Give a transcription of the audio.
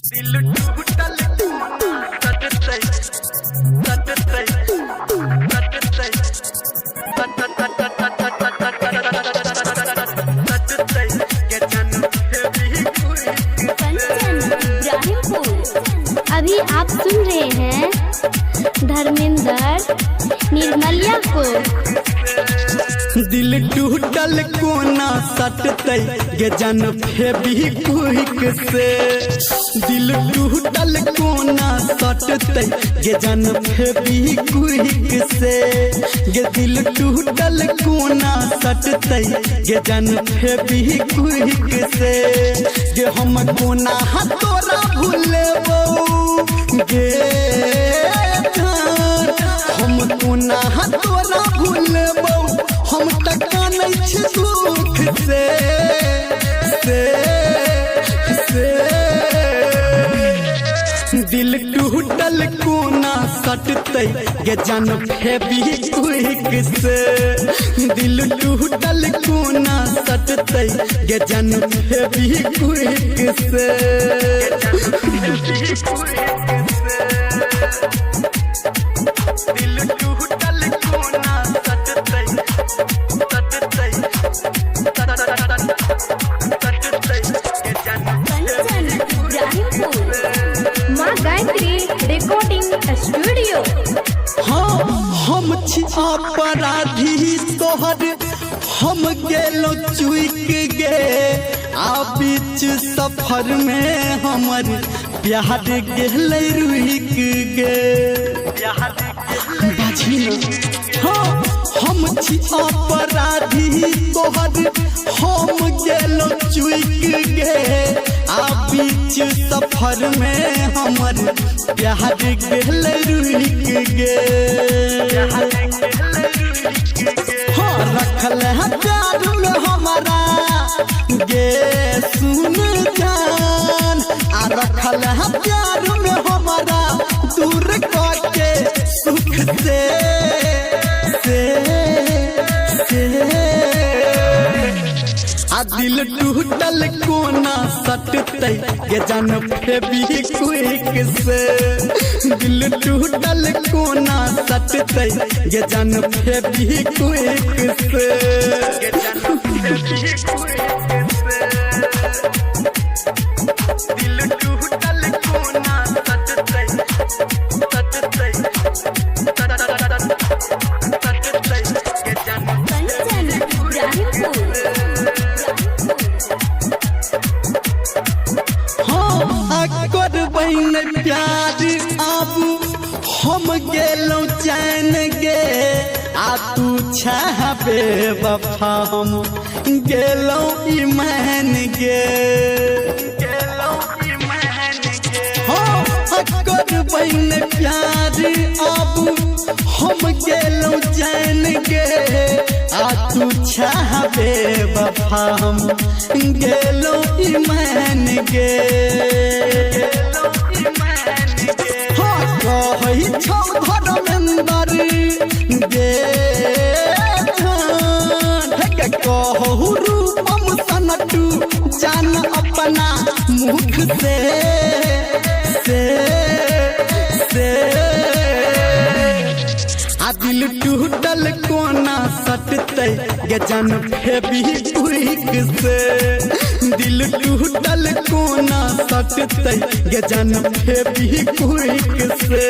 दिल टूटल सटतै सटतै सटतै सटतै के जन्म भी कोई कंचन इब्राहिमपुर। अभी आप सुन रहे हैं धर्मेंद्र निर्मलिया को। दिल टूटल कोना सटतै गे जन फेविक्विक से। दिल टूटल कोना सटतै गे जन फेविक्विक से। गे दिल टूटल कोना सटतै गे जन फेविक्विक से। गे हम कोना तोरा भूलेबो गे हम कोना तोरा भूलेबो। हम टका नहीं छी दुख से दिल टूटल कोना सटतै गे जन फेविक्विक से। दिल टूटल कोना सटतै गे जन फेविक्विक से। दिल टूटल कोना सटतै सटतै सटतै गे जन कंचन इब्राहिमपुर। माँ गायत्री रिकॉर्डिंग स्टूडियो। हाँ हम छी अपराधी तोहर। हम गेलो चुइक गे आ बीच सफर में हमर प्यार गेलै रुइक गे। बाजी न हाँ हम छी अपराधी तोहर। हम गेलो चुइक गे आ बीच सफर में हमर प्यार गेलै रुइक गे। हाँ रखल है प्यार में हमारा गे सुन जान। आ रखल है प्यार में हमारा दूर करके सुख से आ दिल टूटल कोना सटतै गे जन फेविक्विक से। दिल टूटल कोना सटतै गे जन फेविक्विक से। दिल टूटल कोना सटतै सटतै सटतै गे जन कंचन इब्राहिमपुर। अकर बहन प्यार आबू हम गेलौ चैन गे। आ तू छबे वफा हम गेलौ ईमान गे। हाँ अकर बहन प्यार आबू हम गेलौ चैन गे। आ तू छबे वफा हम गेलौ ईमान गे। हाँ कहै छौ धर्मेंद्र गे कहू रूपम सनटू जान अपना मुख से आ दिल टूटल कोना सटतै गे जन फेविक्विक से। दिल टूटल कोना सटतै गे जन फेविक्विक से।